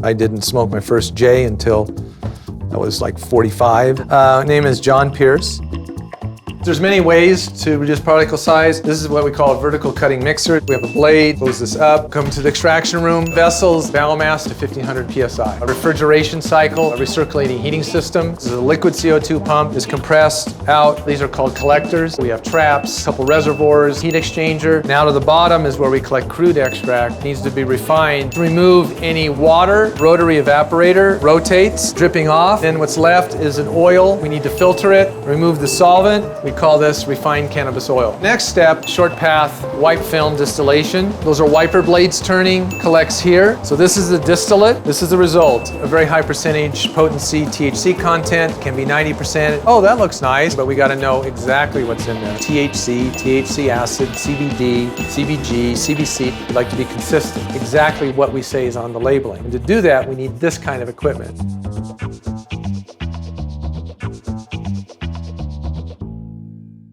I didn't smoke my first J until I was like 45. My name is John Pierce. There's many ways to reduce particle size. This is what we call a vertical cutting mixer. We have a blade, close this up, come to the extraction room, vessels, biomass to 1500 psi. A refrigeration cycle, a recirculating heating system. This is a liquid CO2 pump, is compressed out. These are called collectors. We have traps, a couple reservoirs, heat exchanger. Now to the bottom is where we collect crude extract. It needs to be refined to remove any water. Rotary evaporator rotates, dripping off. Then what's left is an oil. We need to filter it, remove the solvent. We call this refined cannabis oil. Next step, short path wipe film distillation. Those are wiper blades turning, collects here. So this is the distillate. This is the result. A very high percentage potency THC content, can be 90%. Oh, that looks nice, but we got to know exactly what's in there. THC, THC acid, CBD, CBG, CBC. We'd like to be consistent. Exactly what we say is on the labeling. And to do that, we need this kind of equipment.